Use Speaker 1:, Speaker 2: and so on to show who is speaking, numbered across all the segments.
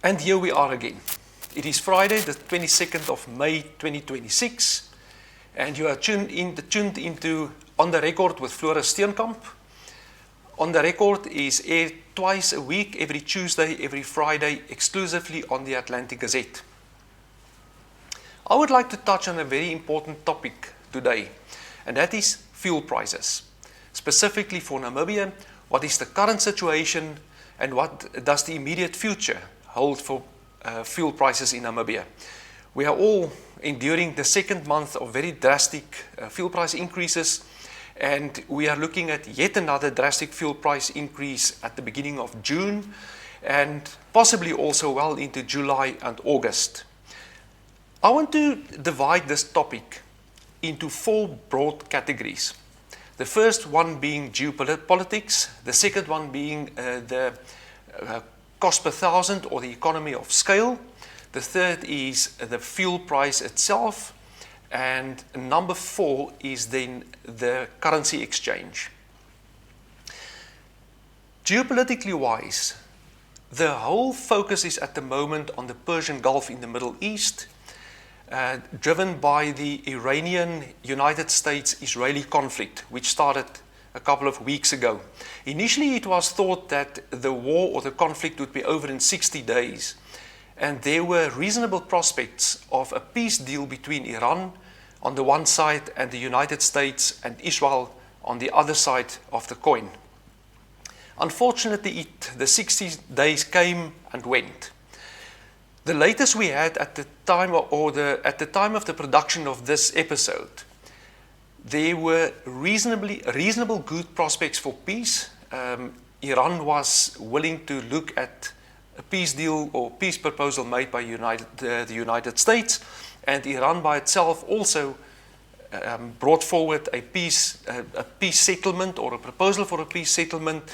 Speaker 1: And here we are again. It is Friday, the 22nd of May 2026, and you are tuned into On the Record with Floris Steenkamp. On the Record is aired twice a week, every Tuesday, every Friday, exclusively on the Atlantic Gazette. I would like to touch on a very important topic today, and that is fuel prices. Specifically for Namibia, what is the current situation and what does the immediate future hold for fuel prices in Namibia? We are all enduring the second month of very drastic fuel price increases, and we are looking at yet another drastic fuel price increase at the beginning of June and possibly also well into July and August. I want to divide this topic into four broad categories. The first one being geopolitics, the second one being the cost per thousand or the economy of scale. The third is the fuel price itself. And number four is then the currency exchange. Geopolitically wise, the whole focus is at the moment on the Persian Gulf in the Middle East, driven by the Iranian-United States-Israeli conflict, which started a couple of weeks ago. Initially, it was thought that the war or the conflict would be over in 60 days, and there were reasonable prospects of a peace deal between Iran on the one side and the United States and Israel on the other side of the coin. Unfortunately, the 60 days came and went. The latest we had at the time of the production of this episode, there were reasonable good prospects for peace. Iran was willing to look at a peace deal or peace proposal made by the United States, and Iran by itself also brought forward a peace settlement or a proposal for a peace settlement.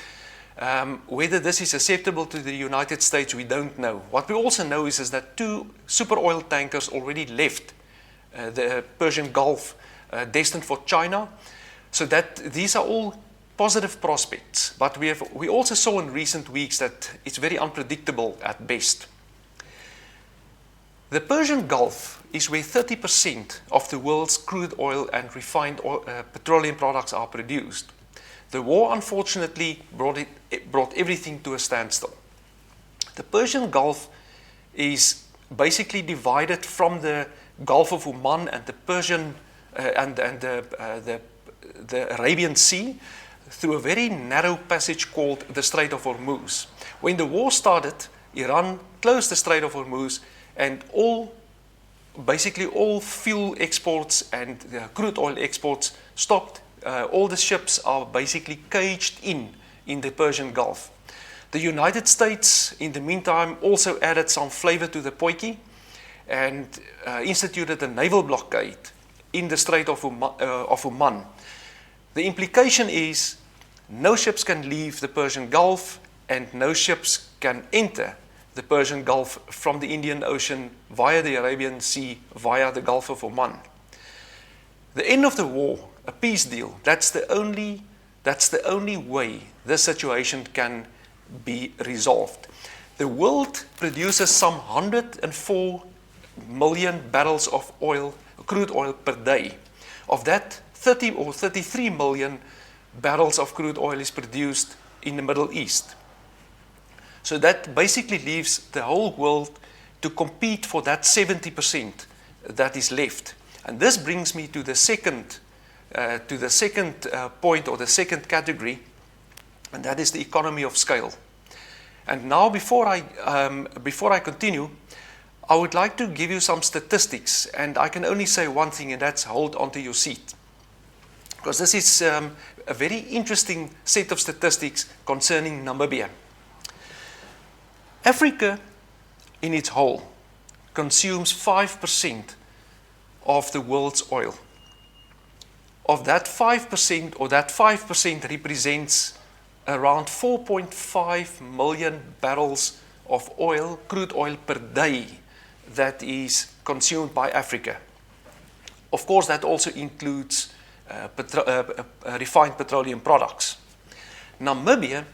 Speaker 1: Whether this is acceptable to the United States, we don't know. What we also know is that two super oil tankers already left the Persian Gulf, destined for China, so that these are all positive prospects. But we also saw in recent weeks that it's very unpredictable at best. The Persian Gulf is where 30% of the world's crude oil and refined petroleum products are produced. The war, unfortunately, brought everything to a standstill. The Persian Gulf is basically divided from the Gulf of Oman and the Persian and the Arabian Sea through a very narrow passage called the Strait of Hormuz. When the war started, Iran closed the Strait of Hormuz, and basically all fuel exports and crude oil exports stopped. All the ships are basically caged in the Persian Gulf. The United States, in the meantime, also added some flavor to the potjie and instituted a naval blockade in the Strait of Oman. The implication is no ships can leave the Persian Gulf and no ships can enter the Persian Gulf from the Indian Ocean via the Arabian Sea, via the Gulf of Oman. The end of the war, a peace deal, that's the only way this situation can be resolved. The world produces some 104 million barrels of crude oil per day. Of that, 30 or 33 million barrels of crude oil is produced in the Middle East. So that basically leaves the whole world to compete for that 70% that is left. And this brings me to the second point, or the second category, and that is the economy of scale. And now, before I continue, I would like to give you some statistics, and I can only say one thing, and that's hold onto your seat, because this is a very interesting set of statistics concerning Namibia. Africa, in its whole, consumes 5% of the world's oil. Of that 5%, or that 5% represents around 4.5 million barrels of oil, crude oil per day, that is consumed by Africa. Of course, that also includes refined petroleum products. Namibia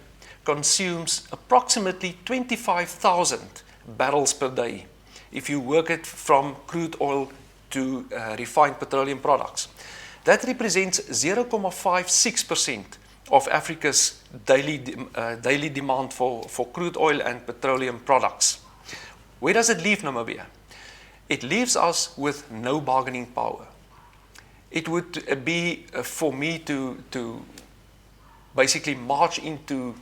Speaker 1: consumes approximately 25,000 barrels per day if you work it from crude oil to refined petroleum products. That represents 0.56% of Africa's daily demand for crude oil and petroleum products. Where does it leave Namibia? It leaves us with no bargaining power. It would be for me to basically march into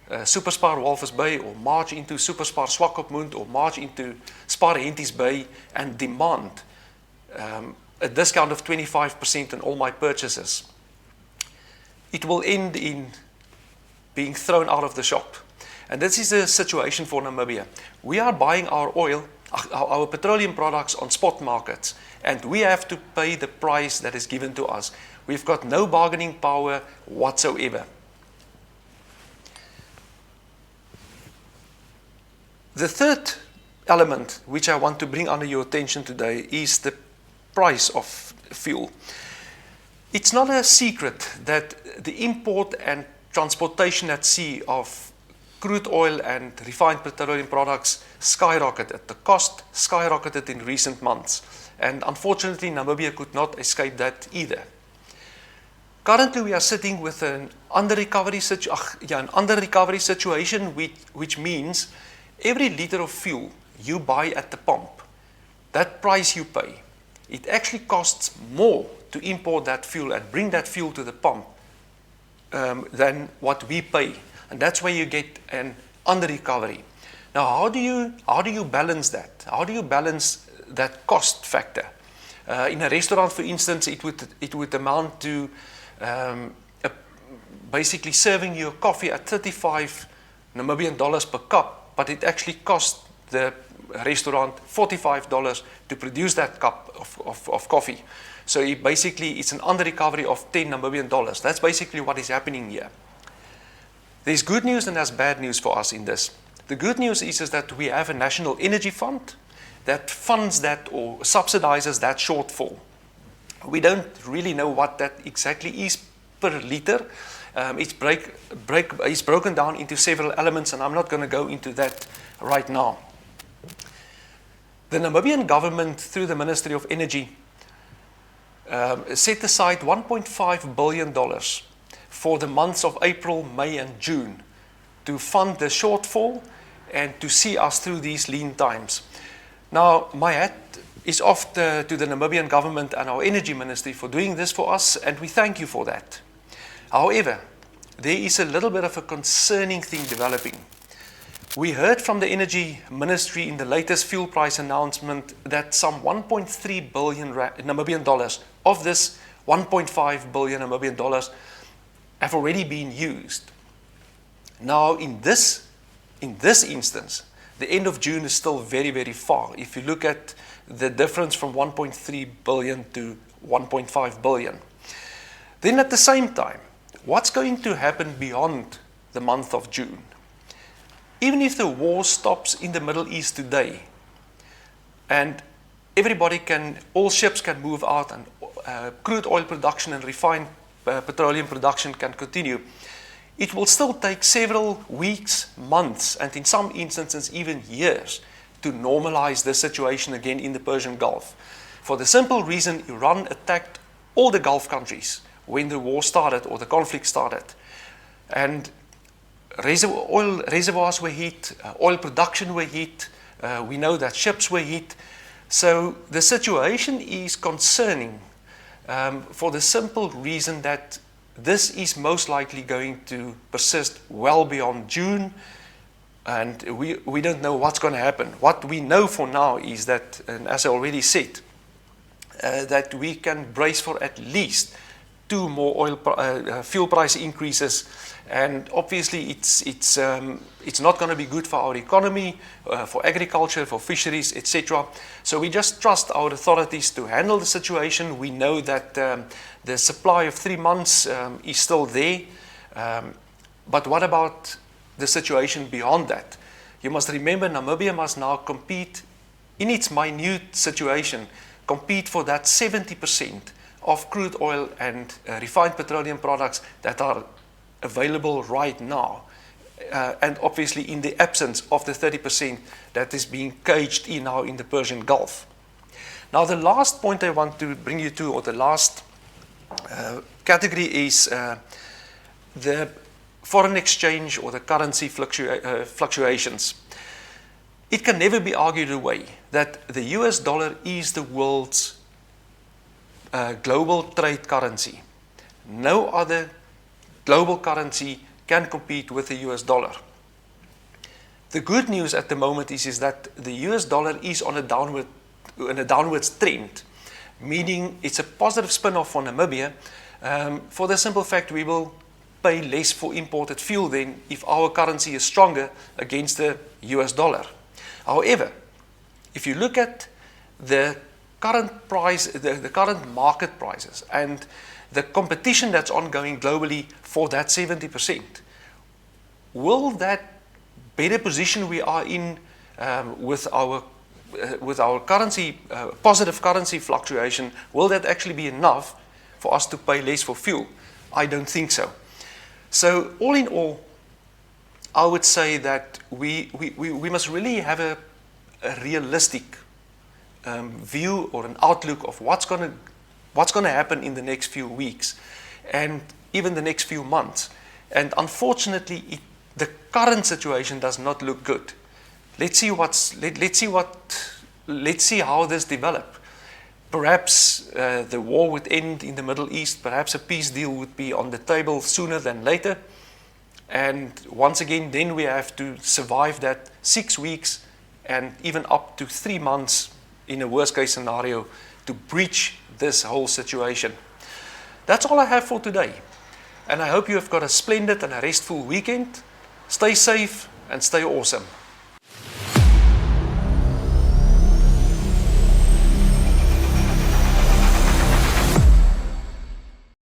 Speaker 1: Superspar Walvis Bay, or march into Superspar Swakopmund, or march into Spar Henties Bay and demand a discount of 25% on all my purchases. It will end in being thrown out of the shop. And this is the situation for Namibia. We are buying our oil, our petroleum products on spot markets, and we have to pay the price that is given to us. We've got no bargaining power whatsoever. The third element which I want to bring under your attention today is the price of fuel. It's not a secret that the import and transportation at sea of crude oil and refined petroleum products skyrocketed. The cost skyrocketed in recent months, and unfortunately Namibia could not escape that either. Currently we are sitting with an under-recovery situation, which means every liter of fuel you buy at the pump, that price you pay, it actually costs more to import that fuel and bring that fuel to the pump than what we pay. And that's where you get an under-recovery. Now, how do you balance that? How do you balance that cost factor? In a restaurant, for instance, it would amount to basically serving you a coffee at 35 Namibian dollars per cup, but it actually costs the restaurant $45 to produce that cup of coffee. So it's an under-recovery of 10 Namibian dollars. That's basically what is happening here. There's good news and there's bad news for us in this. The good news is that we have a national energy fund that funds that or subsidizes that shortfall. We don't really know what that exactly is per liter. It's broken down into several elements, and I'm not going to go into that right now. The Namibian government, through the Ministry of Energy, set aside $1.5 billion for the months of April, May, and June to fund the shortfall and to see us through these lean times. Now, my hat is off to the Namibian government and our energy ministry for doing this for us, and we thank you for that. However, there is a little bit of a concerning thing developing. We heard from the energy ministry in the latest fuel price announcement that some 1.3 billion Namibian dollars of this 1.5 billion Namibian dollars have already been used. Now, in this instance, the end of June is still very, very far. If you look at the difference from 1.3 billion to 1.5 billion. Then at the same time, what's going to happen beyond the month of June? Even if the war stops in the Middle East today, and all ships can move out, and crude oil production and refined petroleum production can continue, it will still take several weeks, months, and in some instances even years to normalize the situation again in the Persian Gulf. For the simple reason Iran attacked all the Gulf countries when the war started or the conflict started. And oil reservoirs were hit, oil production were hit, we know that ships were hit. So the situation is concerning for the simple reason that this is most likely going to persist well beyond June, and we don't know what's going to happen. What we know for now is that, and as I already said, that we can brace for at least 2 more fuel price increases, and obviously it's not going to be good for our economy, for agriculture, for fisheries, etc. So we just trust our authorities to handle the situation. We know that the supply of 3 months is still there, but what about the situation beyond that? You must remember Namibia must now compete in its minute situation, compete for that 70% of crude oil and refined petroleum products that are available right now. and obviously in the absence of the 30% that is being caged in now in the Persian Gulf. Now the last point I want to bring you to, or the last category, is the foreign exchange or the currency fluctuations. It can never be argued away that the US dollar is the world's global trade currency. No other global currency can compete with the US dollar. The good news at the moment is that the US dollar is on a downward trend, meaning it's a positive spin-off for Namibia, for the simple fact we will pay less for imported fuel then if our currency is stronger against the US dollar. However, if you look at the current price, the current market prices and the competition that's ongoing globally for that 70%, will that better position we are in with our currency, positive currency fluctuation, will that actually be enough for us to pay less for fuel? I don't think so. So all in all, I would say that we must really have a realistic view or an outlook of what's going to happen in the next few weeks and even the next few months. And unfortunately, the current situation does not look good. Let's see how this develops. Perhaps the war would end in the Middle East. Perhaps a peace deal would be on the table sooner than later. And once again, then we have to survive that 6 weeks and even up to 3 months in a worst case scenario to breach this whole situation. That's all I have for today. And I hope you have got a splendid and a restful weekend. Stay safe and stay awesome.